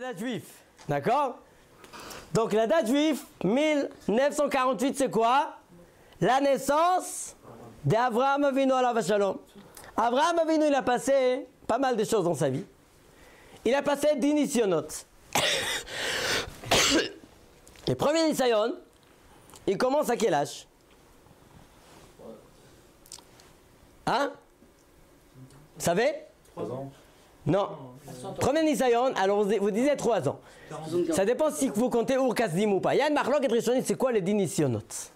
date juive. D'accord? Donc la date juive, 1948, c'est quoi? La naissance d'Avraham Avinu alav shalom. Avraham Avinu, il a passé pas mal de choses dans sa vie. Il a passé 10 nisyonotes. Les premiers nisayon, ils commencent à quel âge? Hein? Vous savez? 3 ans. Non. Premier nisayon, alors vous disiez 3 ans. Ça dépend si vous comptez Ur-Kasdim ou pas. Il y a une marloque et Rishonim, c'est quoi les 10 nisyonotes?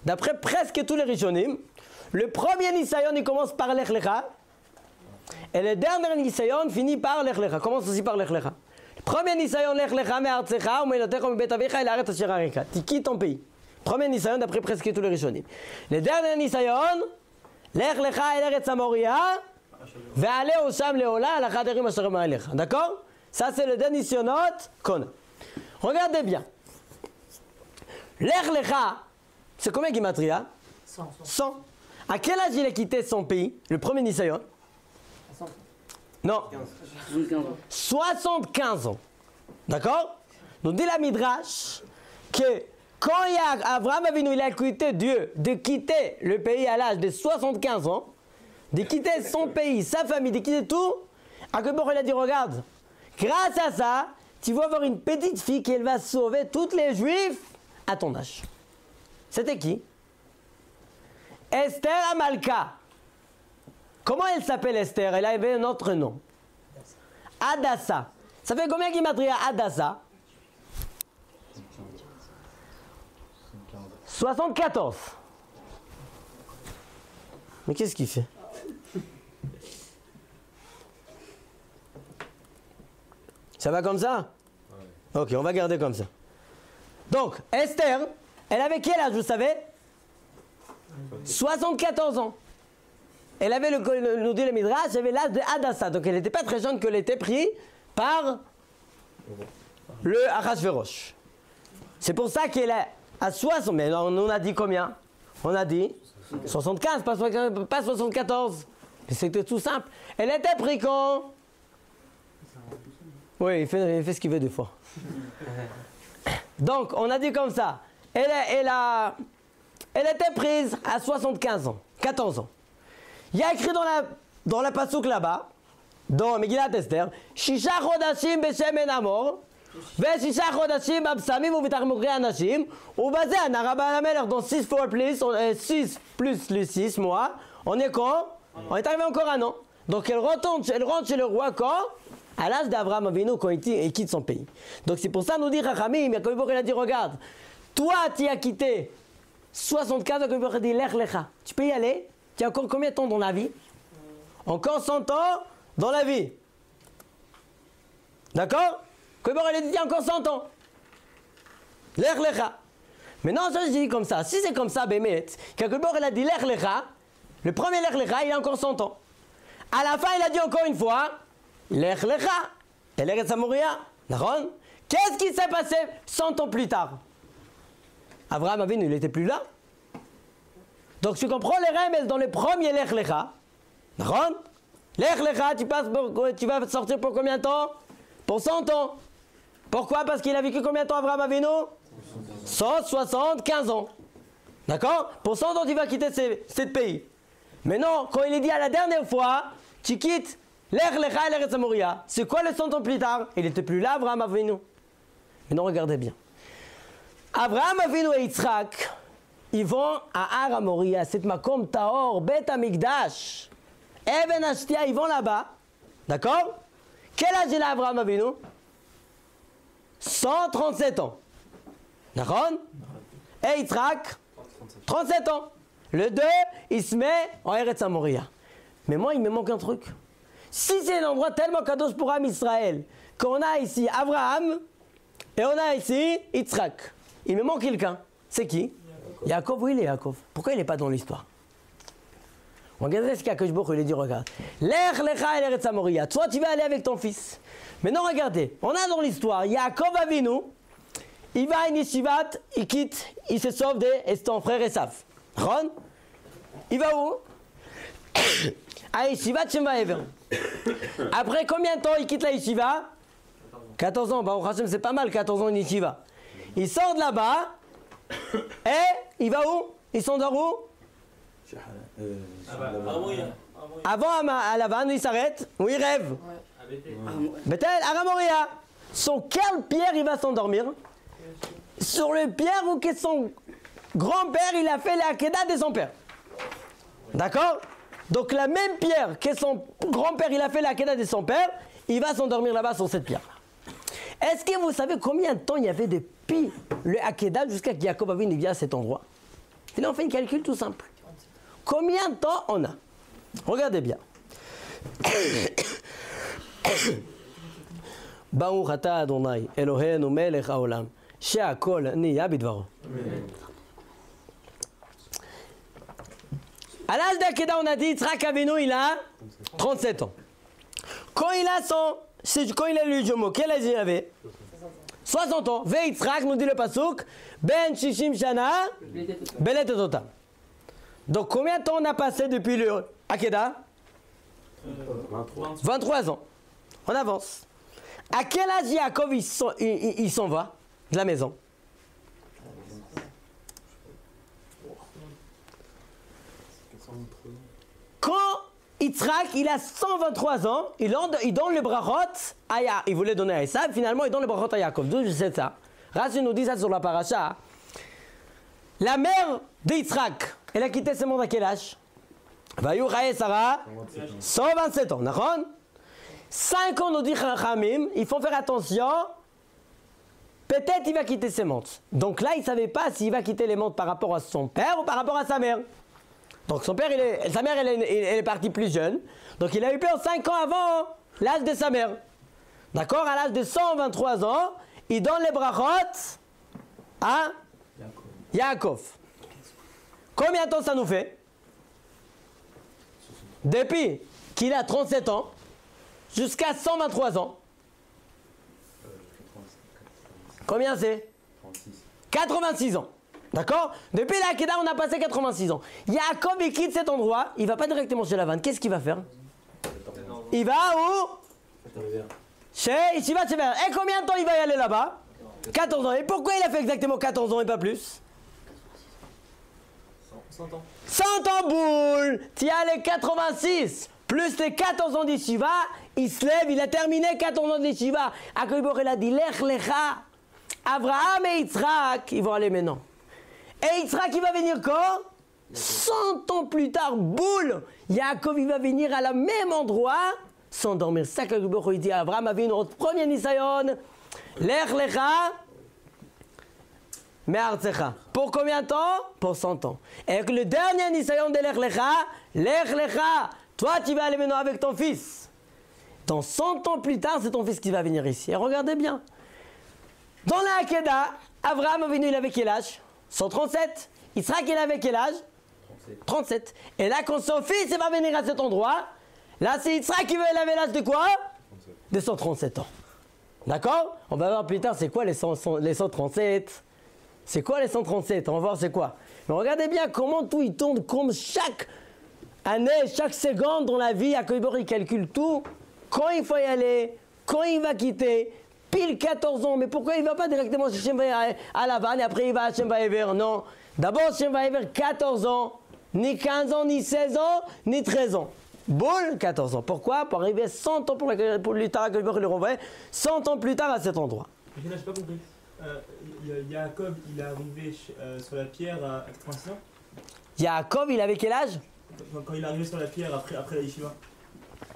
D'après presque tous les Rishonim, le premier nisayon, il commence par Lech Lecha. Et le dernier nisayon finit par Lech Lecha. Commence aussi par Lech Lecha. Le premier nisayon, Lech Lecha me'artzecha u'me'elotecha u'mibet avicha el haaretz asher areka. Tu quittes ton pays. Premier nisayon d'après presque tous les Rishonim. Le dernier nisayon, Lech Lecha el haaretz hamoria ve'aleh usham le'ola al haderim asher ma'alecha. D'accord? Ça c'est le dernier nisyonot qu'on a. Regardez bien. Lech Lecha, c'est combien Gimatria? 100. À quel âge il a quitté son pays, le premier nisayon? Non. 75 ans. D'accord? Donc dit la Midrash que quand Avraham Avinu il a écouté Dieu de quitter le pays à l'âge de 75 ans, de quitter son pays, sa famille, de quitter tout, Akebor il a dit regarde, grâce à ça, tu vas avoir une petite fille qui elle va sauver tous les juifs à ton âge. C'était qui? Esther Amalka. Comment elle s'appelle Esther? Elle avait un autre nom. Adassa. Ça fait combien Gimatria Adassa? 74. Mais qu'est-ce qu'il fait? Ça va comme ça? Ok, on va garder comme ça. Donc, Esther, elle avait quel âge, vous savez? 74 ans. Elle avait, nous dit le Midrash, elle avait l'âge de Adassa. Donc elle n'était pas très jeune qu'elle était prise par le Achashverosh. C'est pour ça qu'elle est à 60. Mais on a dit combien? On a dit 75, pas 74. Mais c'était tout simple. Elle était prise quand? Oui, il fait ce qu'il veut des fois. Donc on a dit comme ça. Elle était prise à 75 ans, 14 ans. Il y a écrit dans la pasouk là-bas, dans Megillat Esther, Shisha chodashim beshem en amor, ושישה חודשים בבשמים ובתחמוכי אנשים, ובזה הנערה בעל המלך, dans 6 fois plus, 6 plus les 6 mois, on est quand? On est arrivé encore un an. Donc elle rentre chez le roi quand? À l'âge d'Avraham Avinu, quand il quitte son pays. Donc c'est pour ça nous dit Rachamim, il a dit regarde, toi tu as quitté 75 ans, il a dit Lech Lecha, tu peux y aller? Tu as encore combien de temps dans la vie? Encore 100 ans dans la vie. D'accord? Comment elle a dit il y a encore 100 ans? Lech Lecha. Maintenant, ça je dis comme ça. Si c'est comme ça, Bémet, quelque part elle a dit Lech Lecha, le premier Lech Lecha, il a encore 100 ans. À la fin, il a dit encore une fois Lech Lecha, El Eretz Hamoria. D'accord? Qu'est-ce qui s'est passé 100 ans plus tard? Avraham Avinu, il n'était plus là. Donc tu comprends les règles dans le premier Lech Lecha. D'accord? Lech Lecha, tu vas sortir pour combien de temps? Pour 100 ans. Pourquoi? Parce qu'il a vécu combien de temps Avraham Avinu? 175 ans. D'accord? Pour 100 ans, tu vas quitter ce pays. Mais non, quand il est dit à la dernière fois, tu quittes Lech Lecha et l'Eretz Hamoria. C'est quoi le 100 ans plus tard? Il n'était plus là, Avraham Avinu. Mais non, regardez bien. Avraham Avinu et Yitzhak, ils vont à Har Hamoria, c'est Makom Tahor, Bet Hamikdash, Even Ashtia, ils vont là-bas. D'accord? Quel âge il a Avraham Avinu? 137 ans. D'accord? Et Yitzhak? 37 ans. Le 2, il se met en Eretz Hamoria. Mais moi, il me manque un truc. Si c'est un endroit tellement kadosh pour Am Israël, qu'on a ici Avraham et on a ici Yitzhak, il me manque quelqu'un. C'est qui? Yaakov. Où il est Yaakov? Pourquoi il n'est pas dans l'histoire? Regardez ce qu'Akadosh Baruch Hu lui dit, regarde. Lech Lecha el Eretz Hamoria. Toi, tu vas aller avec ton fils. Maintenant, regardez. On a dans l'histoire, Yaakov Avinu, il va à une yeshivat, il quitte, il se sauve de son frère Esav. Ron? Il va où? À yeshivat Shem Va'ever. Après combien de temps il quitte la yeshiva? 14 ans, Baruch Hashem, c'est pas mal, 14 ans en yeshiva. Il sort de là-bas, et il va où? Il s'endort où? Avant à Lavan, il s'arrête, où il rêve? Bethel, Aramoria. Sur quelle pierre il va s'endormir? Sur le pierre où que son grand-père, il a fait la Akedah de son père. D'accord? Donc la même pierre que son grand-père, il a fait la Akedah de son père, il va s'endormir là-bas sur cette pierre-là. Est-ce que vous savez combien de temps il y avait depuis le Akedah jusqu'à que Yaakov Avinu vienne à cet endroit? Et là, on fait un calcul tout simple. Combien de temps on a? Regardez bien. Baruch ata Adonai, Eloheinu melech haolam, she'akol niya bidvaro. À l'âge d'Akedah, on a dit, Yitzhak Avinu, il a 37 ans. Quand il a lu le Jomo, quel âge il avait? 60 ans. Ve Yitzhak, nous dit le pasuk, ben shishim shana, belet etotam. Donc combien de temps on a passé depuis le Akedah? 23 ans. On avance. À quel âge Yaakov il s'en va de la maison? Quand Yitzhak, il a 123 ans, il donne le brachot à Yaakov. Il voulait donner à Esav, finalement il donne le brachot à Yaakov. D'où je sais ça. Rashi nous dit ça sur la paracha. La mère de Yitzhak, elle a quitté ce monde à quel âge? Vayu Chaye Sarah, 127 ans, d'accord? 5 ans, nous dit Chachamim, il faut faire attention. Peut-être il va quitter ce monde. Donc là, il ne savait pas s'il va quitter les mondes par rapport à son père ou par rapport à sa mère. Donc son père, sa mère, elle est partie plus jeune. Donc il a eu peur 5 ans avant l'âge de sa mère. D'accord? À l'âge de 123 ans, il donne les brachot à Yaakov. Combien de temps ça nous fait? Depuis qu'il a 37 ans jusqu'à 123 ans. Combien c'est? 86 ans. D'accord? Depuis l'Akedah, on a passé 86 ans. Yaakov, il quitte cet endroit, il ne va pas directement chez Lavan. Qu'est-ce qu'il va faire? Il va où? Chez Yeshiva Shever. Et combien de temps il va y aller là-bas? 14 ans. Et pourquoi il a fait exactement 14 ans et pas plus? 100 ans. 100 ans boule! Tu as les 86 plus les 14 ans d'Yeshiva, il se lève, il a terminé 14 ans d'Yeshiva. Akadosh il a dit Lech Lecha. Abraham et Yitzhak, ils vont aller maintenant. Et Yitzhak, il va venir quand? 100 ans plus tard, boule! Yaakov, il va venir à la même endroit, s'endormir. Ça qu'Akadosh il dit à Abraham, avait notre premier Nisayon. Lech Lecha. Pour combien de temps? Pour 100 ans. Et avec le dernier Nisayon de Lech Lecha, toi tu vas aller maintenant avec ton fils. Dans 100 ans plus tard, c'est ton fils qui va venir ici. Et regardez bien. Dans la Akedah, Abraham Avinu, il avait quel âge? 137. Yitzhak, il avait quel âge? 37. Et là, quand son fils il va venir à cet endroit, là c'est Yitzhak qui il avait l'âge de quoi? 37. De 137 ans. D'accord? On va voir plus tard c'est quoi les 137. C'est quoi les 137? On va voir c'est quoi. Mais regardez bien comment tout il tourne, comme chaque année, chaque seconde dans la vie, Akadosh il calcule tout. Quand il faut y aller, quand il va quitter, pile 14 ans. Mais pourquoi il ne va pas directement chez Shem Vaïver à Lavan et après il va à Shem Vaïver? Non. D'abord Shem Vaïver 14 ans, ni 15 ans, ni 16 ans, ni 13 ans. Boule, 14 ans. Pourquoi? Pour arriver 100 ans pour plus tard, Akadosh le renvoie, 100 ans plus tard à cet endroit. Je n'ai pas compris. Yaakov, il est arrivé sur la pierre à 86 ans. Yaakov, il avait quel âge? Quand il est arrivé sur la pierre après la yeshiva.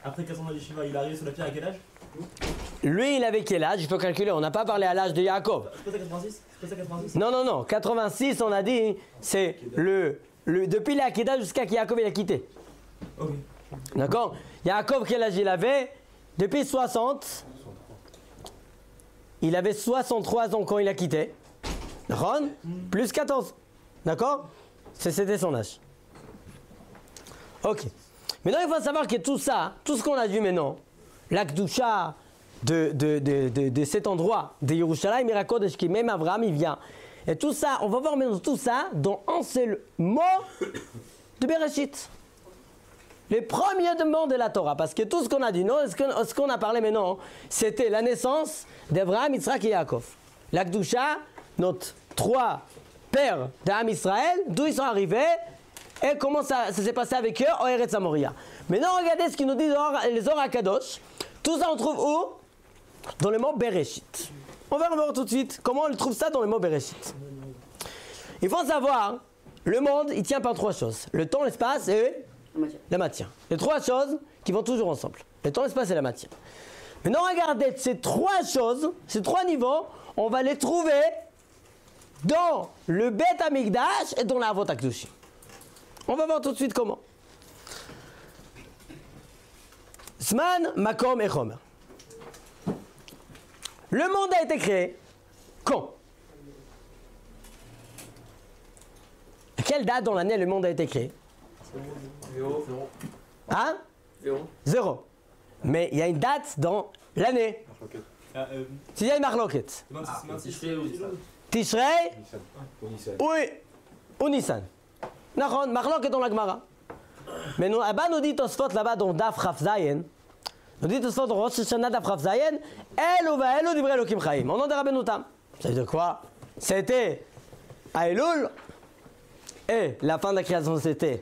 Après 15 ans de yeshiva, il est arrivé sur la pierre à quel âge? Lui, il avait quel âge? Il faut calculer. On n'a pas parlé à l'âge de Yaakov. C'est pas ça 86? C'est pas ça 86? Non. 86, on a dit, c'est depuis l'Akedah jusqu'à que Yaakov il a quitté. Ok. D'accord? Yaakov, quel âge il avait? Depuis 60. Il avait 63 ans quand il a quitté. D'accord? Plus 14. D'accord? C'était son âge. Ok. Maintenant, il faut savoir que tout ça, tout ce qu'on a vu maintenant, l'Akdusha de cet endroit, de Yerushalayim, Mirakodesh, qui même Abraham, il vient. Et tout ça, on va voir maintenant tout ça dans un seul mot de Bereshit. les premiers demandes de la Torah. Parce que tout ce qu'on a dit, non, ce qu'on a parlé maintenant, c'était la naissance d'Abraham, Yitzhak et Yaakov. La Kedusha, notre 3 pères d'Am Israël, d'où ils sont arrivés et comment ça s'est passé avec eux au Eretz Moria. Maintenant, regardez ce qu'ils nous disent les Zohar HaKadosh. Tout ça, on trouve où? Dans le mot Bereshit. On va voir tout de suite comment on trouve ça dans le mot Bereshit. Il faut savoir, le monde, il tient par 3 choses. Le temps, l'espace et la matière. Les 3 choses qui vont toujours ensemble. Le temps, l'espace et la matière. Maintenant, regardez, ces 3 choses, ces 3 niveaux, on va les trouver dans le Beth Amikdash et dans la Avot HaKadoshim. On va voir tout de suite comment. Zman, Makom et Chomer. Le monde a été créé quand? À quelle date dans l'année le monde a été créé? 0. Hein? 0. Mais il y a une date dans l'année. S'il y a une marloquette. Tishrei ou Nissan. Nachon, marloquette dans la Gemara. Mais nous, là-bas, nous dit Tosfot, là-bas, dans Daf Chaf Zayen, nous dit Tosfot, dans Rosh Hashanah Daf Chaf Zayen, Elu va'elu divrei Elokim Chaim. Au nom de Rabbeinu Tam. Ça veut dire quoi? C'était à Elul, et la fin de la création, c'était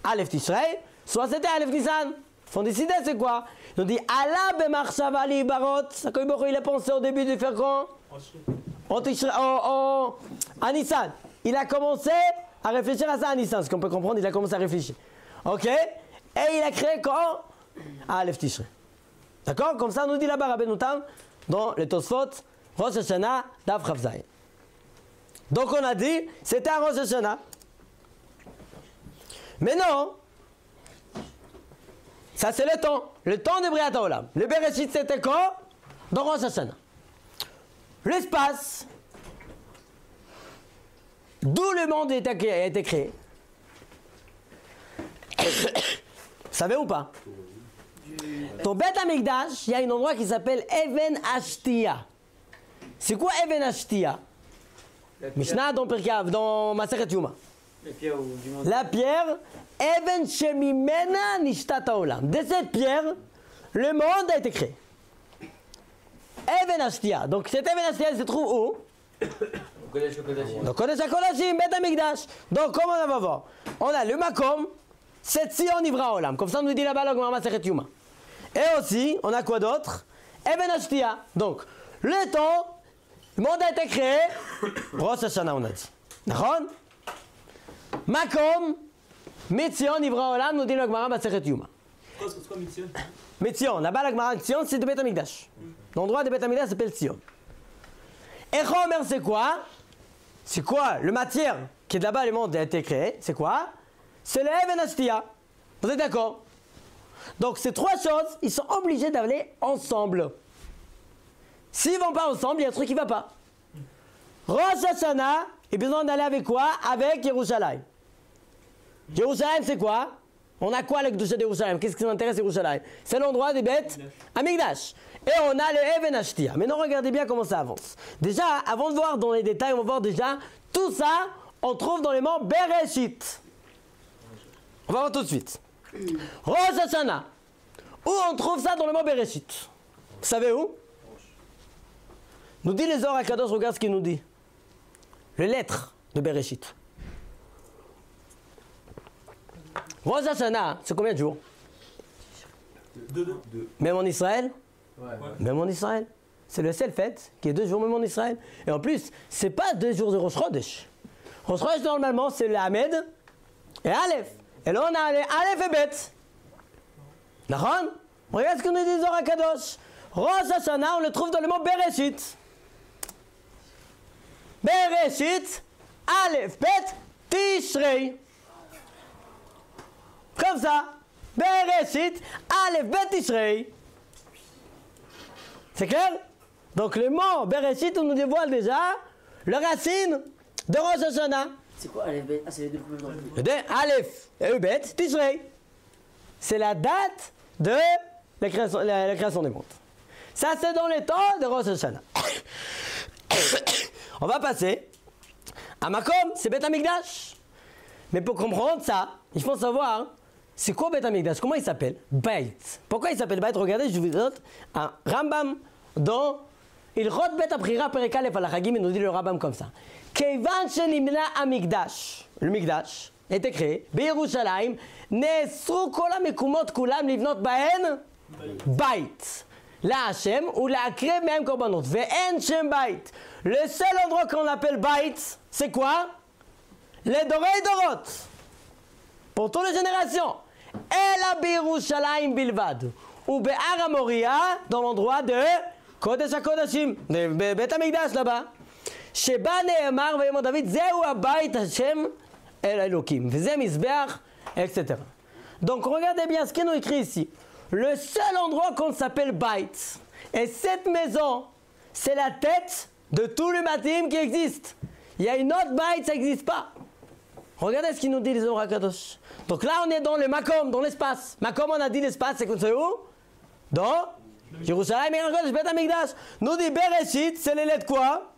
Aleph Tishrei, soit c'était Aleph Nissan. Il faut décider, c'est quoi? Il nous dit Allah b'marshava libarot. Akadosh Baruch Hu, il a pensé au début de faire quand? À Nissan. Il a commencé à réfléchir à ça à Nissan. Ce qu'on peut comprendre, il a commencé à réfléchir. Ok? Et il a créé quand? À Aleph Tishrei. D'accord? Comme ça, nous dit là-bas Rabbeinu Tam dans les Tosfot, Rosh Hashanah, Daf Chaf Zayin. Donc on a dit, c'était à Rosh Hashanah. Mais non, ça c'est le temps de Briat HaOlam. Le Bereshit c'était quand? Dans Rosh Hashanah. L'espace, d'où le monde a été créé. Vous savez ou pas? Dans Beth Amikdash, il y a un endroit qui s'appelle Even Ashtia. C'est quoi Even Ashtia? Mishnah dans Masechet Yuma. La pierre, Even Shemimena Nishtat HaOlam. De cette pierre, le monde a été créé. Even Ashtia. Donc cette Even Ashtia, elle se trouve où? Dans Kodesh HaKodashim, Beth Amikdash. Donc comment on va voir? On a le Makom, c'est Tzion Nivra Olam. Comme ça, on nous dit là-bas, dans Masechet Yuma. Et aussi, on a quoi d'autre? Even Ashtia. Donc, le temps, le monde a été créé. Rosh Hashanah, on a dit. D'accord? Makom, Metzion, Nivra Olam, nous dit le Gemara Masechet Yuma. C'est quoi Mitzion? Metzion, là-bas, la Gemara Metzion, c'est de Beth Amikdash. L'endroit de Beth Amikdash s'appelle Tzion. Et Chomer, c'est quoi? C'est quoi? Le matière qui est là-bas, le monde a été créé. C'est quoi? C'est le Even Ashtia. Vous êtes d'accord? Donc ces 3 choses, ils sont obligés d'aller ensemble. S'ils ne vont pas ensemble, il y a un truc qui ne va pas. Rosh Hashanah, il a besoin d'aller avec quoi? Avec Yerushalayim. Yerushalayim, c'est quoi? On a quoi avec le Kedusha de Yerushalayim? Qu'est-ce qui nous intéresse Yerushalayim? C'est l'endroit des bêtes Amikdash. Et on a le Even Ashtia. Maintenant, regardez bien comment ça avance. Déjà, avant de voir dans les détails, on va voir déjà tout ça, on trouve dans les mots Bereshit. On va voir tout de suite. Rosh Hashanah. Où on trouve ça dans le mot Bereshit? Vous savez où? Nous dit les Zohar HaKadosh, regarde ce qu'il nous dit. Les lettres de Bereshit. Rosh Hashanah, c'est combien de jours? 2. Même en Israël? Ouais. Même en Israël. C'est le seul fête qui est 2 jours même en Israël. Et en plus, c'est pas 2 jours de Rosh Chodesh. Rosh Chodesh, normalement, c'est le Hamed et Aleph. Et là, on a les Aleph et Bet. D'accord? Regarde ce que nous dit Zohar HaKadosh. Rosh Hashanah, on le trouve dans le mot Bereshit. Bereshit, Aleph, Bet, Tishrei. Comme ça. Bereshit, Aleph, Bet, Tishrei. C'est clair? Donc le mot Bereshit, on nous dévoile déjà le racine de Rosh Hashanah. C'est quoi Aleph Bet? Ah, c'est les 2 premiers noms. Le deux, Aleph et Bet, Tishrei. C'est la date de la création des mondes. Ça, c'est dans les temps de Rosh Hashanah. On va passer à Makom, c'est Beth Amikdash. Mais pour comprendre ça, il faut savoir c'est quoi Beth Amikdash? Comment il s'appelle? Beit. Pourquoi il s'appelle Beit? Regardez, je vous donne un Rambam dans Ilchot Bet Abchira Perek Aleph al Chagim, il nous dit le Rambam comme ça. Keivan shenimna Amikdash, le Mikdash était créé, B'Yerushalayim, Nesru kol hamekumot kulam livnot bahen Beit. La Hashem ou la Akrev même korbanot. Ve'en shem Beit. Le seul endroit qu'on appelle Beit, c'est quoi? Les Dorei Dorot. Pour toutes les générations. Ela B'Yerushalayim bilvad. Ou Be'ar HaMoriah, dans l'endroit de Kodesh HaKodashim, de Beit HaMikdash là-bas. Sheba ne'emar ve'yemot David, Zeu Beit Hashem El Elokim. V'zeh Mizbeach, etc. Donc regardez bien ce qu'il nous écrit ici. Le seul endroit qu'on s'appelle Beit. Et cette maison, c'est la tête de tout le matim qui existe. Il y a une autre Beit, ça n'existe pas. Regardez ce qu'il nous dit les Zohar HaKadosh. Donc là, on est dans le Makom, dans l'espace. Makom, on a dit l'espace, c'est où? Dans Yerushalayim, Kodesh, Beit HaMikdash. Nous dit Bereshit, c'est les lettres quoi?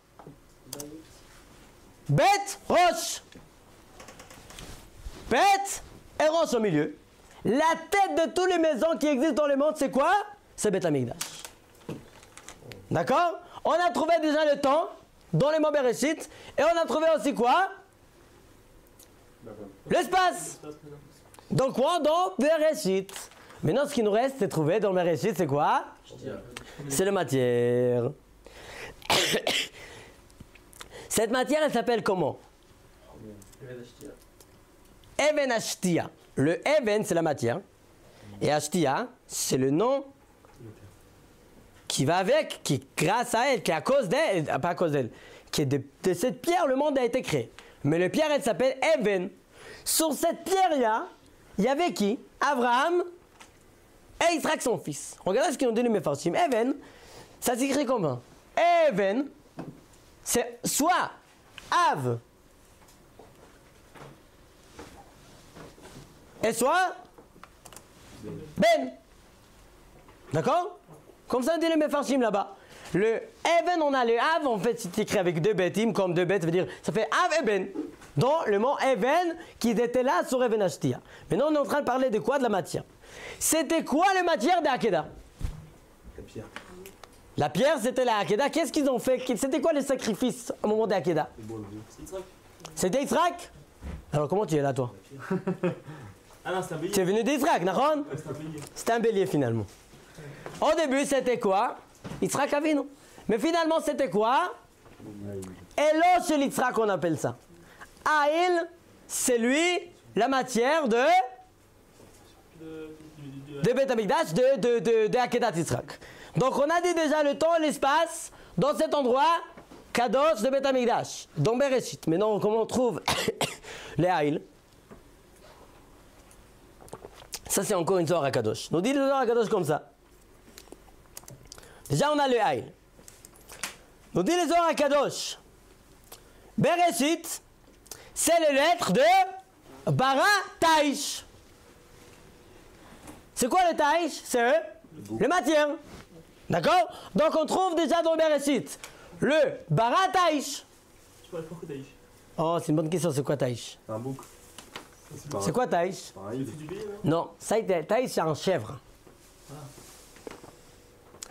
Bet, Rosh. Bet et Rosh au milieu. La tête de toutes les maisons qui existent dans le monde, c'est quoi? C'est Beit HaMikdash. D'accord? On a trouvé déjà le temps dans les mots Bereshit. Et on a trouvé aussi quoi? L'espace. Donc quoi? Dans Bereshit. Maintenant, ce qui nous reste, c'est trouver dans Bereshit, c'est quoi? C'est la matière. Cette matière, elle s'appelle comment? Even Ashtia. Le Even, c'est la matière. Et Ashtia, c'est le nom qui va avec, qui grâce à elle, qui est à cause d'elle, pas à cause d'elle, qui est de cette pierre, le monde a été créé. Mais la pierre, elle s'appelle Even. Sur cette pierre-là, il y avait qui? Abraham et Yitzhak, son fils. Regardez ce qu'ils nous dit les Mefarshim. Even, ça s'écrit comment? Even, c'est soit Av et soit Ben. D'accord? Comme ça, on dit les Mefarshim là-bas. Le Even, on a le Av, en fait, c'est écrit avec deux betim, comme deux bêtes, ça veut dire, ça fait Av et Ben. Dans le mot Even, qui était là sur Even Ashtia. Maintenant, on est en train de parler de quoi? De la matière. C'était quoi la matière de Hakeda? La pierre. La pierre, c'était la Hakeda. Qu'est-ce qu'ils ont fait? C'était quoi les sacrifices au moment de Hakeda? C'était Yitzhak? Alors, comment tu es là, toi? Ah non, c'est un bélier. Tu es venu d'Yitzhak, Nahon? Ouais, c'est un bélier. C'était un bélier finalement. Au début, c'était quoi? Yitzhak Avinu. Mais finalement, c'était quoi? Elo chez Yitzhak, on appelle ça. Aïl, c'est lui, la matière de Beit HaMikdash, de Akedat Yitzhak. Donc on a dit déjà le temps et l'espace dans cet endroit, Kadosh de Beit HaMikdash, dans Bereshit. Maintenant, comment on trouve les Aïl? Ça, c'est encore une Zohar HaKadosh. Nous dit le Zohar HaKadosh comme ça. Déjà, on a le Aïl. Nous dit le Zohar HaKadosh. Bereshit, c'est les lettres de Bara Taïch. C'est quoi le Taïch? C'est le matière. D'accord? Donc on trouve déjà dans Bereshit le Bara Taïch. Je pourrais pas Taïch. Oh, c'est une bonne question. C'est quoi Taïch? C'est un bouc. C'est quoi Taïch? Pareil. C'est du bélier, non? Non, Taïch, c'est un chèvre.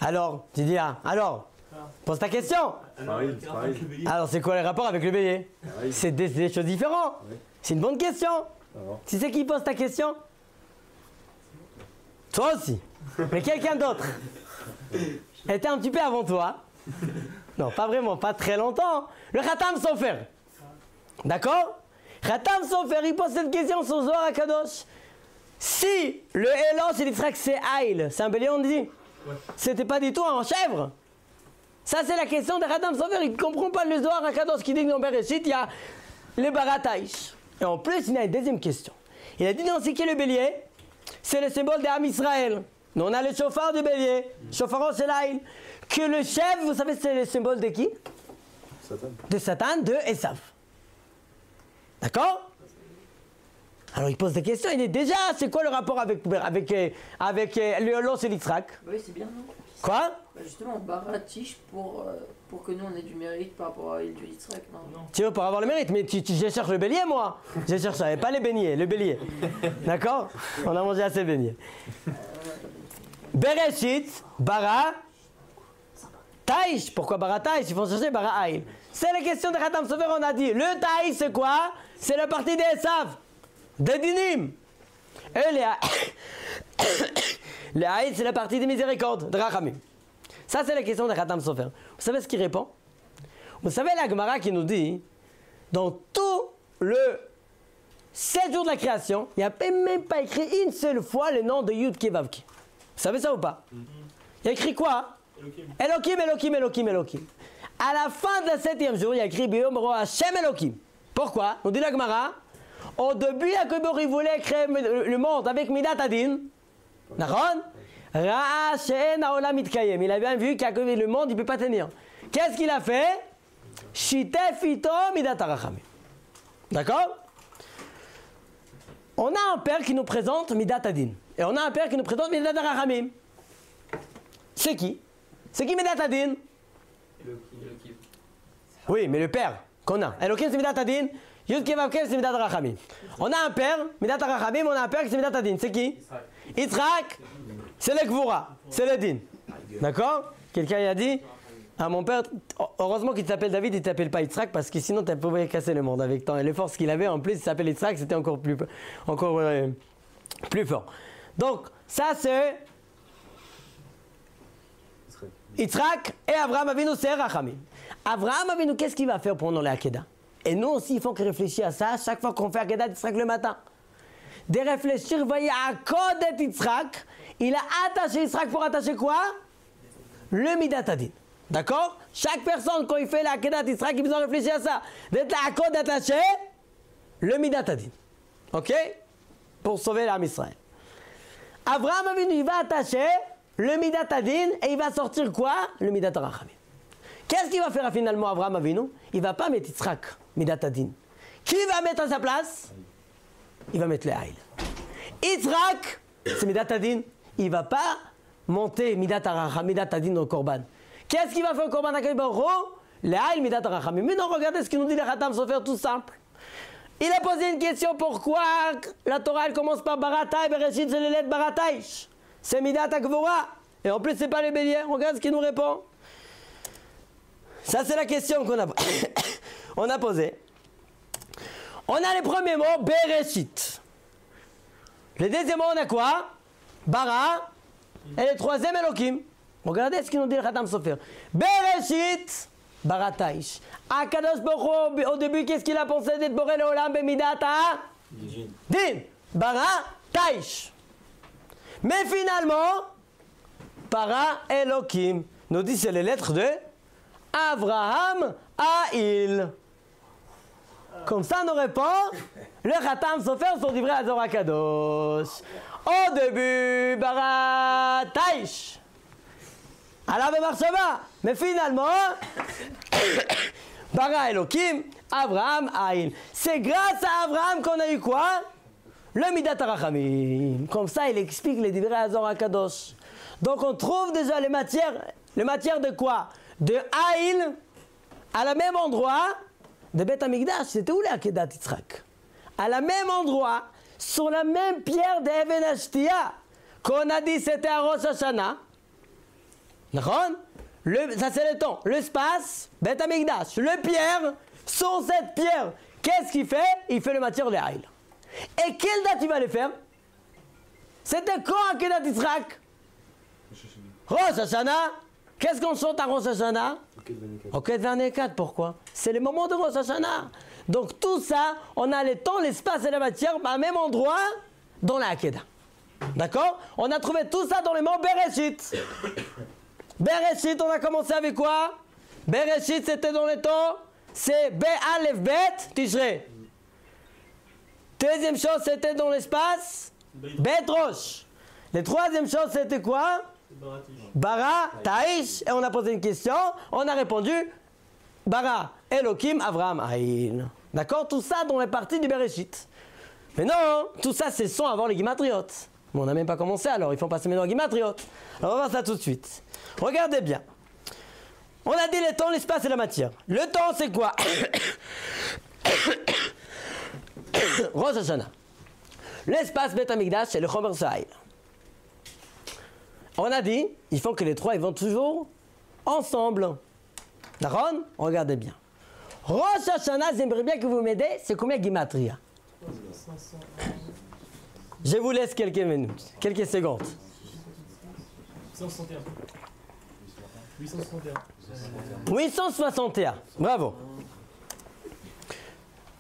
Alors, tu dis, alors, pose ta question. Alors, Pareil, quel c'est rapport pareil. avec le bélier? Alors, c'est quoi les rapports avec le bélier? Pareil. C'est des choses différentes. Oui. C'est une bonne question. Alors. Tu sais qui pose ta question? Toi aussi. Mais quelqu'un d'autre. Elle était un petit peu avant toi. Non, pas vraiment, pas très longtemps. Le Khatam Sofer. D'accord? Khatam Sofer, il pose cette question sur Zohar HaKadosh. Si le Elos, il dirait que c'est Aïl, c'est un bélier, on dit? Ouais. C'était pas du tout un chèvre. Ça, c'est la question de Khatam Sofer. Il ne comprend pas le Zohar HaKadosh qui dit que dans Bereshit, il y a les Barataïch. Et en plus, il y a une deuxième question. Il a dit dans ce qui est le bélier, c'est le symbole d'Am Israël. Nous, on a le chauffard du bélier, chauffard c'est l'Aïl. Que le chef, vous savez, c'est le symbole de qui? Satan. De Satan, de Esav. D'accord? Alors il pose des questions, il dit déjà, c'est quoi le rapport avec le l'os et l'Yitzhak? Oui, c'est bien, non? Quoi? Bah justement, baratiche pour que nous on ait du mérite par rapport à Dieu d'Israël, non? Tu veux pour avoir le mérite, mais je cherche le bélier moi. Je cherche ça, pas les beignets, le bélier. D'accord? On a mangé assez de beignets. Bereshit, bara, taïch. Pourquoi bara taïch? Il faut chercher bara aïl. C'est la question de Khatam Sofer, on a dit. Le taïch c'est quoi? C'est la partie des Esav, des dinim. Et les aïl c'est la partie des miséricordes, de Rachamim. Ça c'est la question de Khatam Sofer. Vous savez ce qu'il répond? Vous savez la Gemara qui nous dit, dans tout le 7 jours de la création, il n'y a même pas écrit une seule fois le nom de Yud Kevavki. Vous savez ça ou pas? Il y a écrit quoi? Elohim, Elohim, Elohim, Elohim. À la fin de le 7e jour, il y a écrit Biyom Ro Hashem Elohim. Pourquoi? Nous dit la Gemara, au début, Yaakov il voulait créer le monde avec Midat Adin. D'accord? Ra'a she'en ha'olam mitkayem. Il a bien vu qu'Yaakov le monde, il ne peut pas tenir. Qu'est-ce qu'il a fait? Shitef ito Midat HaRachamim. D'accord? On a un père qui nous présente Midat Adin. Et on a un père qui nous présente Midat HaRachamim. C'est qui? C'est qui Midat Adin? Oui, mais le père qu'on a. Elohim c'est Midat Adin. Yud Kevavke c'est Midat HaRachamim. On a un père, Midat HaRachamim, on a un père qui c'est Midat Adin. C'est qui? Yitzhak. C'est le Gvura. C'est le Din. D'accord? Quelqu'un a dit à mon père, heureusement qu'il t'appelle David, il ne t'appelle pas Yitzhak parce que sinon tu pouvais casser le monde avec tant. Et les forces qu'il avait, en plus, il s'appelle Yitzhak, c'était encore plus fort. Donc, ça c'est Yitzhak et Abraham Avinu, c'est Rachamim. Abraham Avinu, qu'est-ce qu'il va faire pendant les Hakeda? Et nous aussi, il faut qu'on réfléchisse à ça chaque fois qu'on fait Hakeda d'Yitzhak le matin. De réfléchir, voyez, à code d'Yitzhak, il a attaché Yitzhak pour attacher quoi? Le Midat Adin. D'accord? Chaque personne, quand il fait la Hakeda d'Yitzhak, il besoin de réfléchir à ça. D'être à code d'attacher le Midat Adin. Ok? Pour sauver l'âme Israël. Abraham Avinu, il va attacher le Midat Adin et il va sortir quoi? Le Midat HaRachamim. Qu'est-ce qu'il va faire finalement Abraham Avinu? Il ne va pas mettre Yitzhak, Midat Adin. Qui va mettre à sa place? Il va mettre le Haïl. Yitzhak, c'est Midat Adin. Il ne va pas monter Midat Adin dans le Korban. Qu'est-ce qu'il va faire au Korban d'Akadosh Baruch Hu? Le Haïl, Midat HaRachamim. Mais non, regardez ce qu'il nous dit les Khatam Sofer, tout simple. Il a posé une question, pourquoi la Torah elle commence par Baratai, Bereshit, c'est les lettres Barataïch. C'est Midat HaGvura. Et en plus, c'est pas les béliers. Regarde ce qu'il nous répond. Ça, c'est la question qu'on a, on a posée. On a les premiers mots, Bereshit. Le deuxième mot, on a quoi? Bara. Et le troisième, Elohim. Regardez ce qu'il nous dit le Khatam Sofer. Bereshit, Barataïch. Akadosh Baruch Hu, au début, qu'est-ce qu'il a pensé d'être Boré le Olam Bemidat Din. Barataïch. Mais finalement, Bara Elohim. Nous dit c'est les lettres de Abraham Aïl. Comme ça, on répond le Khatam Sofer sur livré à Zohar Kadosh. Au début, Bara Taïch. Alors, Marshava. Mais finalement, Bara Elohim, Abraham Aïl. C'est grâce à Abraham qu'on a eu quoi? Le Midat HaRachamim. Comme ça, il explique les livrés à Zohar Kadosh. Donc, on trouve déjà les matières de quoi? De Aïl à la même endroit de Beth Amikdash. C'était où les Akedat Yitzhak? À la même endroit, sur la même pierre d'Even Ashtia, qu'on a dit c'était à Rosh Hashanah. D'accord? Ça c'est le temps. L'espace, Beth Amikdash. Le pierre, sur cette pierre, qu'est-ce qu'il fait? Il fait le matière de Aïl. Et quelle date il va le faire? C'était quand Akedat Yitzhak? Rosh Hashanah. Qu'est-ce qu'on chante à Rosh Hashanah? Oket 24. Pourquoi? C'est le moment de Rosh Hashanah. Donc tout ça, on a le temps, l'espace et la matière au même endroit dans la Hakeda. D'accord? On a trouvé tout ça dans le mot Bereshit. Bereshit, on a commencé avec quoi? Bereshit, c'était dans le temps, c'est Be-Alef Bet Tishrei. Deuxième chose, c'était dans l'espace, Bet Rosh. La troisième chose, c'était quoi? Bara, Taïch, et on a posé une question, on a répondu Bara, Elohim, Avraham, Aïn. D'accord? Tout ça dans les parties du Bereshit. Mais non, tout ça c'est sans avant les guimatriotes. Bon, on n'a même pas commencé alors, il faut passer maintenant aux guimatriotes. Alors on va voir ça tout de suite. Regardez bien. On a dit le temps, l'espace et la matière. Le temps c'est quoi? Rosh Hashanah. L'espace Beth Amikdash c'est le Chomer Sahil. On a dit, il faut que les trois ils vont toujours ensemble. D'accord? Regardez bien. Rosh Hashanah, j'aimerais bien que vous m'aidez, c'est combien Gimatria? Je vous laisse quelques minutes, quelques secondes. 861. 861. 861, bravo.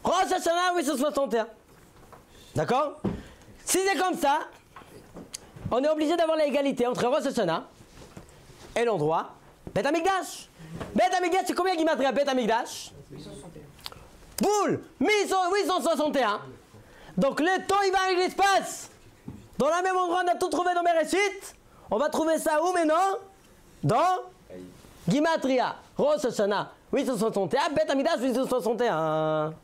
Rosh Hashanah, 861. D'accord? Si c'est comme ça, on est obligé d'avoir l'égalité entre Rosh Hashanah et l'endroit Beth Amikdash. Beth Amikdash, c'est combien Gimatria Beth Amikdash? 861. Boule 861. Donc le temps il va avec l'espace. Dans le même endroit on a tout trouvé dans Bereshit. On va trouver ça où maintenant? Dans Gimatria, Rosh Hashanah 861, Beth Amikdash 861.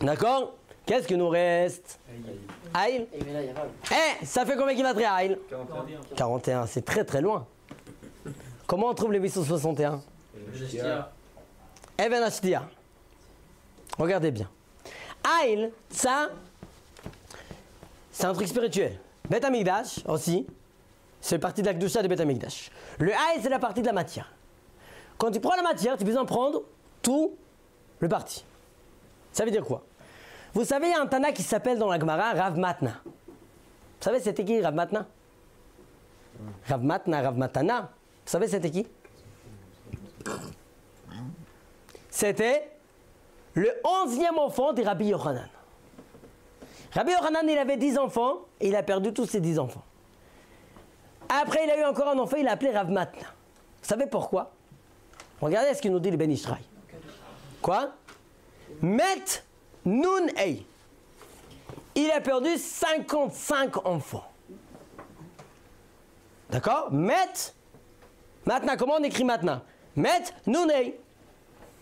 D'accord? Qu'est-ce qu'il nous reste? Aïl. Et mais là, il y a pas. Ça fait combien Gimatria Aïl? 41. 41, c'est très très loin. Comment on trouve les 861? Even Ashtia. Regardez bien. Aïl, ça, c'est un truc spirituel. Beth Amikdash aussi, c'est partie de la Kedusha de Beth Amikdash. Le Aïl, c'est la partie de la matière. Quand tu prends la matière, tu peux en prendre tout le parti. Ça veut dire quoi? Vous savez, il y a un Tana qui s'appelle dans la Gemara Rav Matna. Vous savez, c'était qui Rav Matna? Rav Matna, Rav Matana. Vous savez, c'était qui? C'était le 11e enfant de Rabbi Yochanan. Rabbi Yochanan, il avait 10 enfants et il a perdu tous ses 10 enfants. Après, il a eu encore un enfant, il l'a appelé Rav Matna. Vous savez pourquoi? Regardez ce qu'il nous dit le Ben Ishraï. Quoi? Met Nun Ei. Il a perdu 55 enfants. D'accord? Met. Maintenant, comment on écrit maintenant? Met Nun Ei.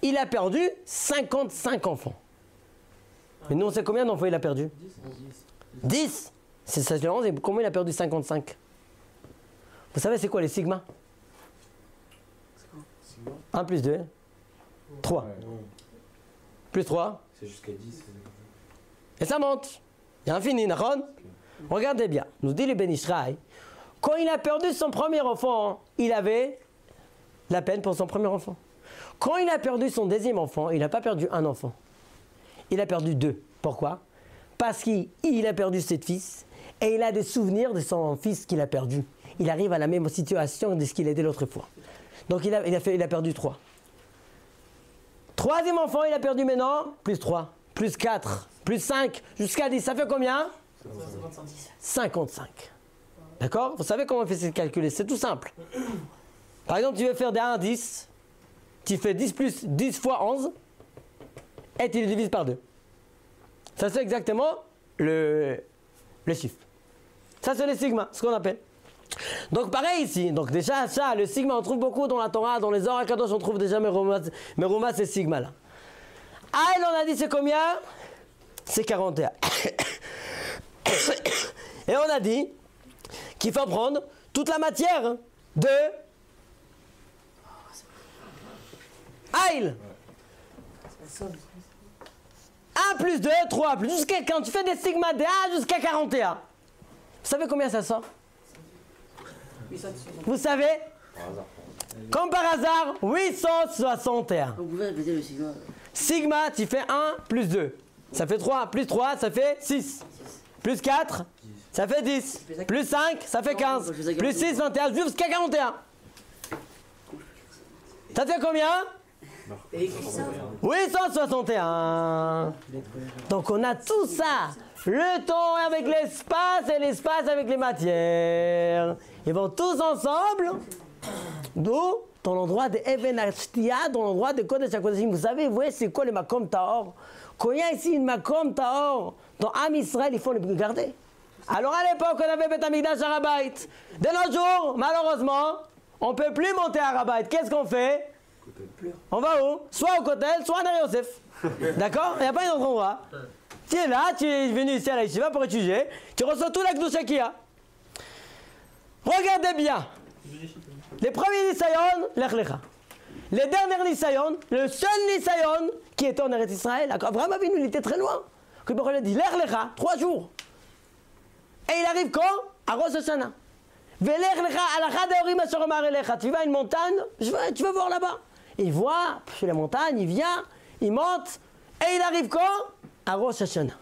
Il a perdu 55 enfants. Mais nous, on sait combien d'enfants il a perdu? 10. C'est ça, c'est 11. Et comment il a perdu 55? Vous savez, c'est quoi les sigmas? 1 plus 2. 3. Plus 3. C'est jusqu'à 10. Et ça monte. Il y a infini, d'accord? Regardez bien. Nous dit le Ben Ishraï. Quand il a perdu son premier enfant, il avait la peine pour son premier enfant. Quand il a perdu son deuxième enfant, il n'a pas perdu un enfant. Il a perdu 2. Pourquoi? Parce qu'il a perdu 7 fils et il a des souvenirs de son fils qu'il a perdu. Il arrive à la même situation de ce qu'il était l'autre fois. Donc il a perdu 3. Troisième enfant, il a perdu maintenant, plus 3, plus 4, plus 5, jusqu'à 10. Ça fait combien? 55. D'accord? Vous savez comment on fait ce calcul? C'est tout simple. Par exemple, tu veux faire des 1 à 10. Tu fais 10 plus 10 fois 11 et tu le divises par 2. Ça c'est exactement le chiffre. Ça c'est le sigma, ce qu'on appelle. Donc pareil ici, donc déjà ça, le sigma on trouve beaucoup dans la Torah, dans les Zohar HaKadosh on trouve déjà Merumas et sigma là. Ah, on a dit c'est combien? C'est 41. Et on a dit qu'il faut prendre toute la matière de Aïl. 1 plus 2, 3 plus. Jusqu'à quand tu fais des sigma de A jusqu'à 41. Vous savez combien ça sort? Vous savez? Comme par hasard, 861. Vous pouvez répéter le sigma. Sigma, tu fais 1 plus 2. Ça fait 3. Plus 3, ça fait 6. Plus 4, ça fait 10. Plus 5, ça fait 15. Plus 6, 21. Jusqu'à 41. Ça fait combien? 861. Donc on a tout ça. Le temps avec l'espace et l'espace avec les matières. Ils vont tous ensemble. D'où? Dans l'endroit de Even Ashtia, dans l'endroit de Kodesh HaKodeshim. Vous savez, vous voyez, c'est quoi le Makom Tahor? Quand il y a ici une Makom Tahor, dans Am Israël, il faut le garder. Alors à l'époque, on avait Beth Amikdash à Harabait. De nos jours, malheureusement, on ne peut plus monter à Harabait. Qu'est-ce qu'on fait? On va où? Soit au Kotel, soit à Nar Yosef. D'accord? Il n'y a pas un autre endroit. Tu es là, tu es venu ici à la Yeshiva pour étudier, tu reçois tout la Kedusha qu'il y a. Regardez bien. Les premiers Nisayon, Lech Lecha. Les derniers Nisayon, le seul Nisayon qui était en Eretz Israël, Abraham Avinu, il était très loin. Il a dit Lech Lecha, 3 jours. Et il arrive quand? À Rosh Hashanah. Velech Lecha alachad haorim asher amar elecha. Tu vas à une montagne, tu vas voir là-bas. Il voit, sur la montagne, il vient, il monte, et il arrive quand? À Rosh Hashanah.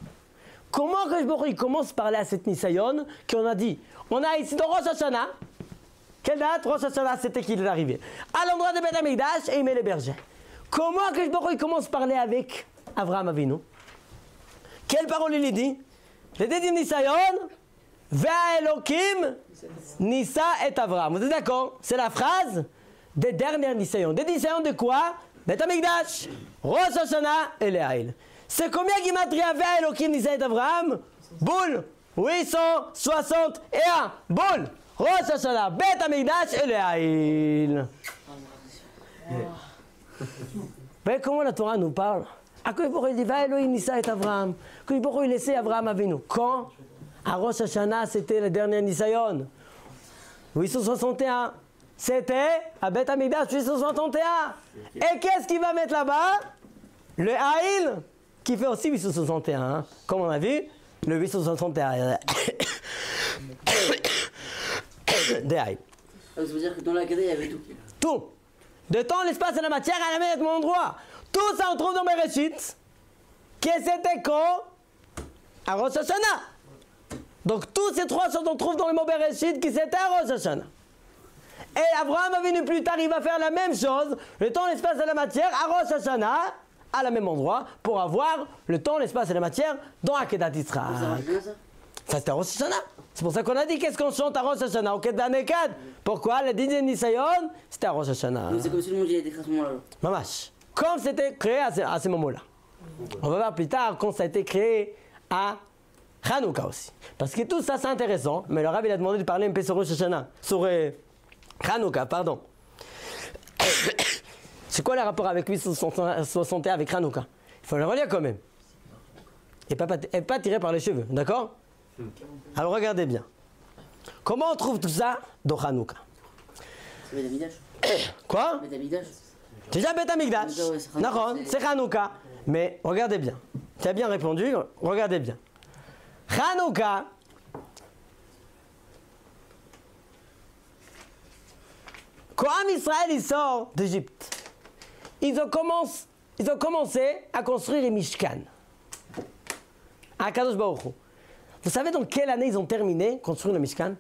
Comment que il commence à parler à cette Nisayon qu'on a dit? On a ici dans Rosh Hashanah. Quelle date? Rosh Hashanah, c'était qu'il est arrivé. À l'endroit de Beth Amikdash et il met les bergers. Comment que il commence à parler avec Avraham Avinu? Quelle parole il dit? Il dit Nisayon, Ve'a Elokim, Nisa et Avraham. Vous êtes d'accord? C'est la phrase des dernières Nisayon. Des Nisayon de quoi? Beth Amikdash, Rosh Hashanah et Le'aïl. C'est combien qui m'a triavé Elohim Nisa et Avraham? Boule 861. Boule Rosh Hashanah, Beth Amikdash et Le'aïl. Mais comment la Torah nous parle? À quoi il dit va Elohim Nisa et Avraham? Quand il laissait Avraham Avinu? Quand? À Rosh Hashanah, c'était la dernière Nisayon. 861. C'était à Beth Amikdash 861. Et qu'est-ce qu'il va mettre là-bas? Le Haïl, qui fait aussi 861. Hein. Comme on a vu, le 861. Des Haïl. Ça veut dire que dans la Kedusha, il y avait tout. Tout. De temps, l'espace et la matière à la même endroit. Tout ça, on trouve dans Bereshit. Que c'était quand? À Rosh Hashanah. Donc, tous ces 3 choses, on trouve dans le mot Bereshit qui c'était à Rosh Hashanah. Et Abraham Avinu plus tard, il va faire la même chose, le temps, l'espace et la matière, à Rosh Hashanah, à la même endroit, pour avoir le temps, l'espace et la matière dans Akedat Yitzhak. Ça c'était à Rosh Hashanah. C'est pour ça qu'on a dit qu'est-ce qu'on chante à Rosh Hashanah, au Kedah Nekad. Pourquoi? Le dixième Nisayon, c'était à Rosh Hashanah. C'est comme si le monde y était créé à ce moment-là. Mamash. Comme c'était créé à ce moment-là. On va voir plus tard quand ça a été créé à Hanouka aussi. Parce que tout ça c'est intéressant, mais le Rav il a demandé de parler un peu sur Rosh Hashanah. Sur Hanouka, pardon. C'est quoi le rapport avec 861 avec Hanouka? Il faut le relire quand même. Et pas tiré par les cheveux, d'accord? Alors regardez bien. Comment on trouve tout ça dans Hanouka? C'est Beth Amikdash. Quoi? Beth Amikdash. Déjà Beth Amikdash. C'est Hanouka. Mais regardez bien. Tu as bien répondu, regardez bien. Hanouka, quand Israël il sort d'Égypte, ils ont commencé à construire les Mishkan à Kadosh Baruch Hu. Vous savez dans quelle année ils ont terminé de construire le Mishkan?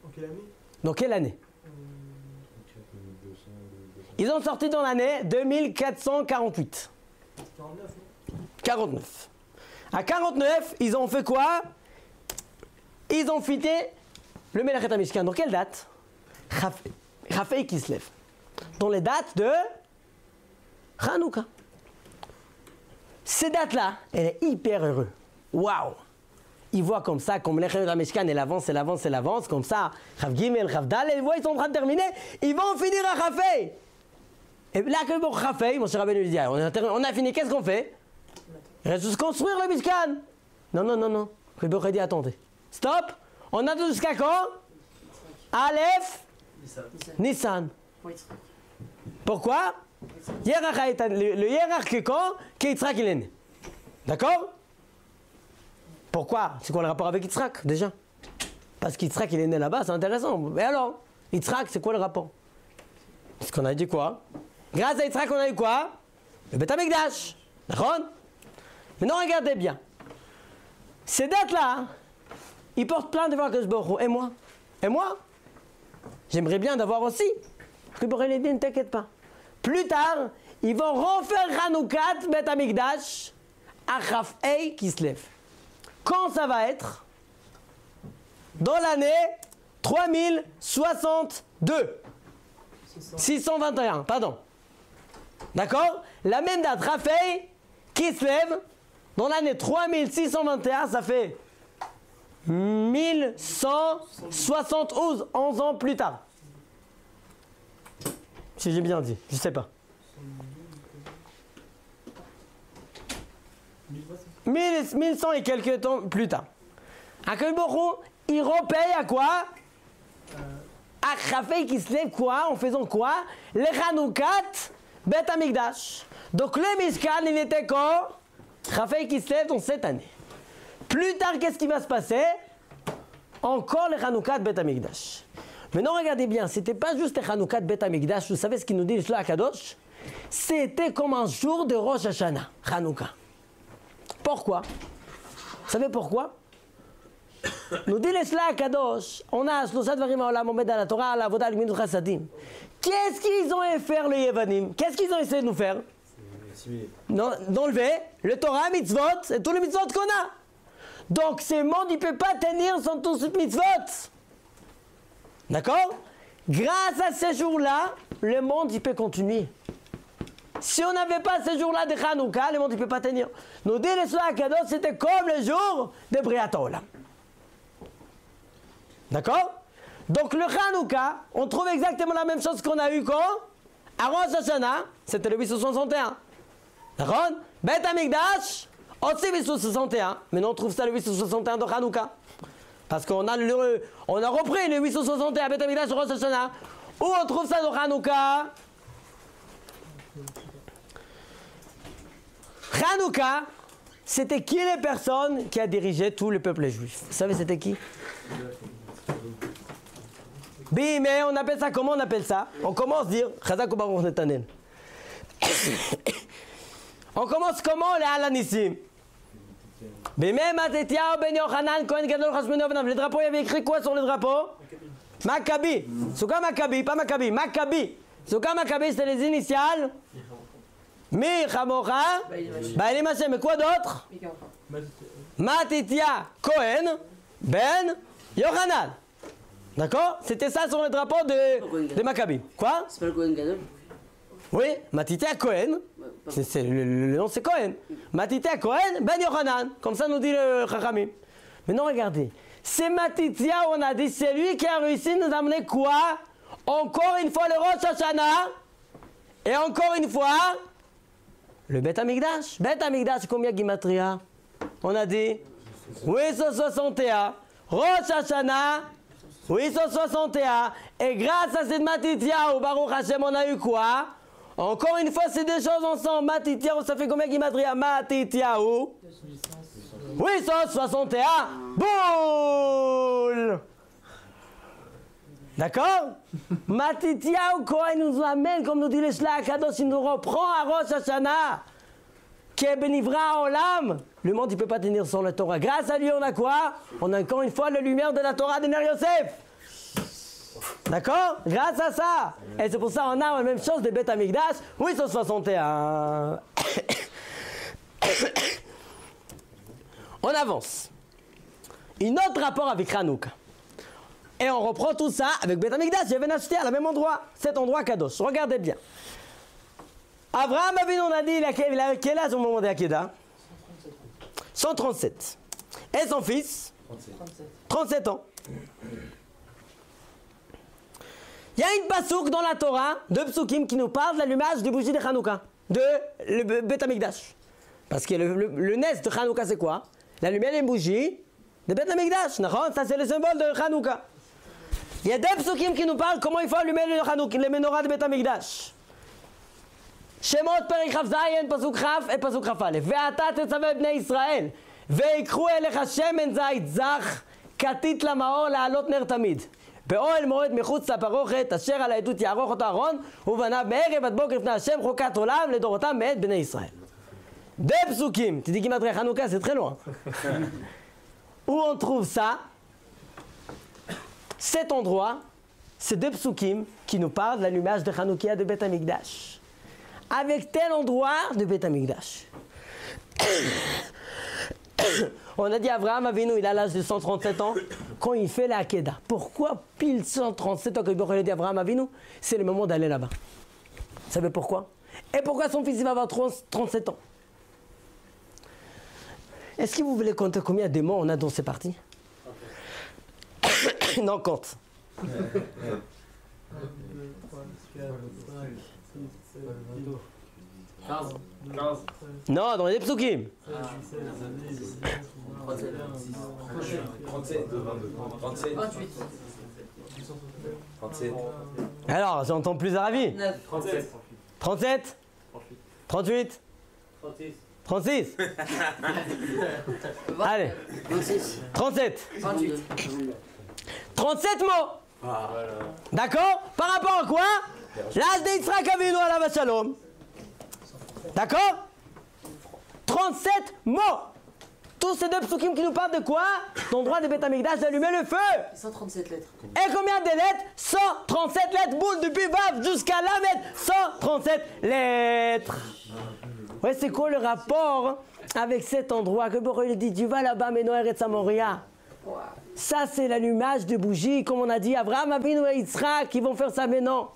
En quelle année? Dans quelle année? Ils ont sorti dans l'année 2448. 49, non? 49. À 49, ils ont fait quoi? Ils ont fêté le Melachet HaMishkan. Dans quelle date? Rafei Kislev. Dans les dates de Hanouka. Ces dates-là, elle est hyper heureuse. Waouh! Ils voient comme ça, comme Melachet HaMishkan, elle avance, comme ça. Rav Gimel, Rav Dal, ils voient, ils sont en train de terminer. Ils vont finir à Rafei. Et là, que bon Rafei, mon cher Rabbeinu, il dit, on a fini, qu'est-ce qu'on fait? Il reste juste construire le Mishkan. Non. Le dit attendez. Stop. On a jusqu'à quand? Aleph Nissan. Pourquoi? Le hiérarque quand? Qu'Yitzhak il est né. D'accord? Pourquoi? C'est quoi le rapport avec Yitzhak déjà? Parce qu'Yitzhak il est né là-bas, c'est intéressant. Mais alors, Yitzhak, c'est quoi le rapport? Parce qu'on a dit quoi? Grâce à Yitzhak, on a eu quoi? Le Beth Amikdash. D'accord? Maintenant, regardez bien. Ces dates-là, ils portent plein de voir que je bois. Et moi? J'aimerais bien d'avoir aussi. Que Borel dit, ne t'inquiète pas. Plus tard, ils vont refaire Hanoukat Beth Amikdash à Rafei Kislev. Quand ça va être? Dans l'année 3062. 621, pardon. D'accord? La même date, Rafei Kislev, dans l'année 3621, ça fait 1171, 11 ans plus tard. si j'ai bien dit, je sais pas. 1100 et quelques temps plus tard. Akadosh Baruch Hu, il repaye à quoi? À Chafei qui se lève quoi? En faisant quoi? Le Hanoukat Bet Amikdash. Donc le Mishkan, il était quand? Chafei qui se lève dans cette année. Plus tard, qu'est-ce qui va se passer? Encore le Hanoukat Bet Amikdash. Maintenant, regardez bien, c'était pas juste le Hanoukat Bet Amikdash. Vous savez ce qu'il nous dit le Shlomo Akadosh? C'était comme un jour de Rosh Hashanah, Hanouka. Pourquoi? Vous savez pourquoi? Nous dit le Shlomo Akadosh, on a Shlosha Dvarim Ha'olam Omed à la Torah, à la Avodah, à l'Gmilut Chassadim. Qu'est-ce qu'ils ont essayé de faire les Yevanim? Qu'est-ce qu'ils ont essayé de nous faire? D'enlever le Torah, mitzvot, et tous les mitzvot qu'on a. Donc ce monde, il ne peut pas tenir sans tous ces mitzvot. D'accord? Grâce à ces jours-là, le monde, il peut continuer. Si on n'avait pas ces jours-là de Hanouka, le monde, il ne peut pas tenir. Nous dit le Shlomo Akadosh, c'était comme le jour de Briat Olam. D'accord? Donc le Hanouka, on trouve exactement la même chose qu'on a eu quand? À Rosh Hashanah, c'était le 861. D'accord? Bet Amikdash, aussi 861. Maintenant on trouve ça le 861 de Hanouka. Parce qu'on a, on a repris le 861 Bet Amikdash de Rosh Hashanah. Où on trouve ça dans Hanouka? Hanouka, c'était qui les personnes qui a dirigé tout le peuple juif? Vous savez c'était qui? Mais on appelle ça, comment on appelle ça? On commence à dire, Chazak Baruch Netanel. On commence comment les Alanissim? Bimé Matitiao Ben Yochanan Kohen Gadol Chashbenu Avnam. Le drapeau, il y avait écrit quoi sur le drapeau? Maccabi. C'est quoi Maccabi? Pas Maccabi, Maccabi. C'est quoi Maccabi? C'était les initiales. Mi Chamocha. Baïlim Hashem. Mais quoi d'autre? Matitia Kohen Ben Yochanan. D'accord? C'était ça sur le drapeau de Maccabi. Quoi? C'est pas le Kohen Gadol? Oui, Matitia Kohen. Le nom c'est Kohen. Matitia Kohen Ben Yochanan. Comme ça nous dit le Chachamim. Maintenant regardez. C'est Matitia, on a dit, c'est lui qui a réussi à nous amener quoi? Encore une fois le Rosh Hashanah. Et encore une fois le Bet Amikdash. Bet Amikdash, combien Gimatria? On a dit 861. Rosh Hashanah 861. Et grâce à cette Matitia, au Baruch Hashem, on a eu quoi? Encore une fois, c'est deux choses ensemble. Matitia, ça fait combien Gimatria? Matitia, 861. Boule! D'accord? Matitia, quoi, il nous amène, comme nous dit le Shlomo Akadosh, il nous reprend à Rosh Hashanah. Qui est bénivra Olam. Le monde, il ne peut pas tenir sans la Torah. Grâce à lui, on a quoi? On a encore une fois la lumière de la Torah de Ner Yosef. D'accord? Grâce à ça. Et c'est pour ça qu'on a la même chose de Bet Amikdash, 861. On avance. Un autre rapport avec Hanouka. Et on reprend tout ça avec Bet Amikdash. Je viens d'acheter à le même endroit. Cet endroit Kadosh. Regardez bien. Abraham Avinu, on a dit, il a quel âge au moment de Akeda? 137. Et son fils? 37 ans. Il y a une pasouk dans la Torah, deux psukim, qui nous parle de l'allumage des bougies de Hanouka, de le Bet Amikdash. Parce que le nes de Hanouka, c'est quoi? L'allumer les bougies de Bet Amikdash. Ça, c'est le symbole de Hanouka. Il y a deux psukim qui nous parlent comment il faut allumer les menorah de Bet Amikdash. Shemot Perek Chaf Zayin, pasuk Chaf et pasuk Chaf Aleph. Ve'ata tetzaveh bnei Israël. Ve'ikru elecha shemen zayit zach, katit lamaor la'alot ner tamid. באוהל מועד מחוץ לפרוכת, אשר על העדות יערוך אותו אהרון, ובניו מערב עד בוקר לפני השם, חוקת עולם לדורותם מאת בני ישראל. Deux psukim, tu dis qu'il m'a dit Hanouka, c'est très loin. Où on trouve ça? Cet endroit, c'est deux psukim qui nous parlent de l'allumage de Hanoukia de Bet Amikdash. Avec tel endroit de Bet Amikdash. On a dit Abraham Avinu, il a l'âge de 137 ans quand il fait la Akeda. Pourquoi pile 137 ans que il a dit Abraham Avinu? C'est le moment d'aller là-bas. Vous savez pourquoi? Et pourquoi son fils il va avoir 37 ans? Est-ce que vous voulez compter combien de démons on a dans ces parties? Non, compte. Non, dans les psukim. 37, 37, 37. Alors, j'entends plus arabe. 9. 37 38 36 Allez, 26. 37 28. 37 mots. D'accord? Par rapport à quoi? L'âge d'Yitzhak Avinu alav shalom. D'accord? 37 mots. Tous ces deux psukim qui nous parlent de quoi? Ton droit de Beth Amikdash d'allumer le feu. 137 lettres. Et combien de lettres? 137 lettres, boule depuis Vav jusqu'à Lamed. 137 lettres. Ouais, c'est quoi le rapport avec cet endroit que Boré dit, tu vas là-bas, mais Noër et Samoria. Wow. Ça, c'est l'allumage de bougies, comme on a dit, Abraham, Avinu et Yitzhak, qui vont faire ça maintenant.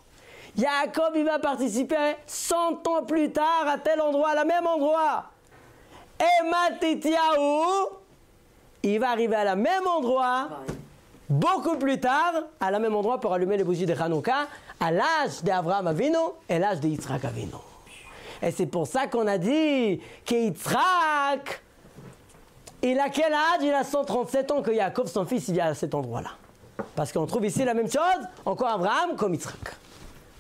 Jacob, il va participer 100 ans plus tard à tel endroit, à la même endroit. Et Matityahu, il va arriver à la même endroit, beaucoup plus tard, à la même endroit pour allumer les bougies de Hanouka, à l'âge d'Abraham Avinu et l'âge de Yitzhak Avinu. Et c'est pour ça qu'on a dit que Yitzhak, il a quel âge? Il a 137 ans que Jacob, son fils, il vient à cet endroit-là. Parce qu'on trouve ici la même chose, encore Abraham comme Yitzhak.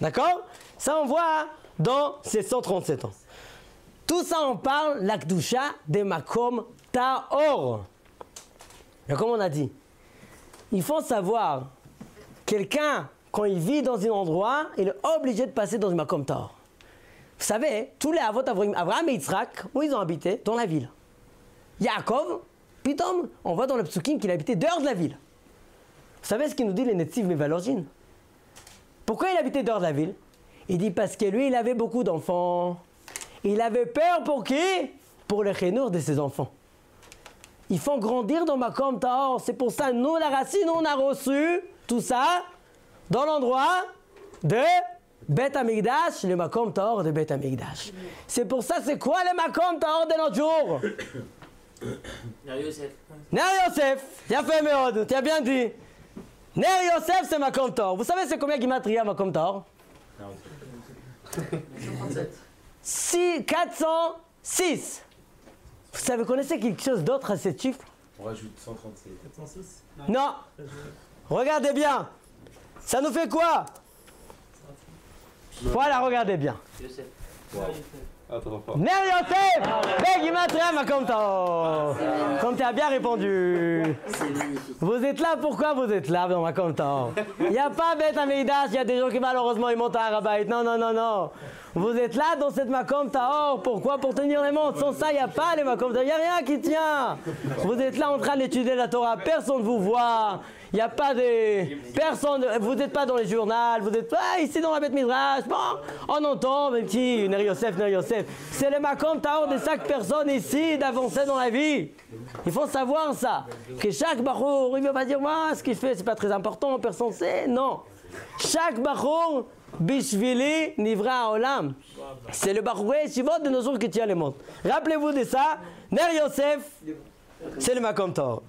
D'accord? Ça, on voit dans ces 137 ans. Tout ça, on parle la Kedusha de Makom Tahor. Et comme on a dit, il faut savoir, quelqu'un, quand il vit dans un endroit, il est obligé de passer dans un Makom Tahor. Vous savez, tous les Avot Abraham et Yitzhak, où ils ont habité? Dans la ville. Yaakov, Pitom, on voit dans le Psukim qu'il habitait dehors de la ville. Vous savez ce qu'il nous dit les Netziv Mevalorgin? Pourquoi il habitait dehors de la ville? Il dit parce que lui, il avait beaucoup d'enfants. Il avait peur pour qui? Pour le chénour de ses enfants. Ils font grandir dans Makom Tahor. C'est pour ça, nous, la racine, on a reçu tout ça dans l'endroit de Beth Amikdash, le Makom Tahor de Beth Amikdash. C'est pour ça, c'est quoi le Makom Tahor de notre jour? Ner Yosef. Ner Yosef, Yafé Meod, tu as bien dit. Ner Yosef, c'est Makom Tahor. Vous savez c'est combien Gimatria Makom Tahor? 137. 406. Vous savez, connaissez quelque chose d'autre à ce chiffre? On rajoute 137. 406. Non. Regardez bien. Ça nous fait quoi? Voilà, regardez bien. Yosef. Ner Yosef, Gimatria Makom Tahor. Comme tu as bien répondu. C'est magnifique. Vous êtes là, pourquoi vous êtes là dans Makom Tahor? Il n'y a pas Beth Amikdash, il y a des gens qui malheureusement ils montent à Harabait. Non, non, non, non. Vous êtes là dans cette Makom Tahor, pourquoi? Pour tenir les montres. Sans ça, il n'y a pas les Makom Tahor, il n'y a rien qui tient. Vous êtes là en train d'étudier la Torah, personne ne vous voit. Il n'y a pas de... Personne... Vous n'êtes pas dans les journaux, vous n'êtes pas ici dans la Beth Midrash. Bon, on entend, même petit Ner Yosef, Ner Yosef. C'est le Makom Tahor de chaque personne ici d'avancer dans la vie. Il faut savoir ça. Que chaque bachour, il ne va pas dire, moi, ce qu'il fait, c'est pas très important, personne ne sait. Non. Chaque bachour, Bishvili, Nivra Olam. C'est le bachour Shivot de nos jours qui tient le monde. Rappelez-vous de ça. Ner Yosef, c'est le Makom Tahor.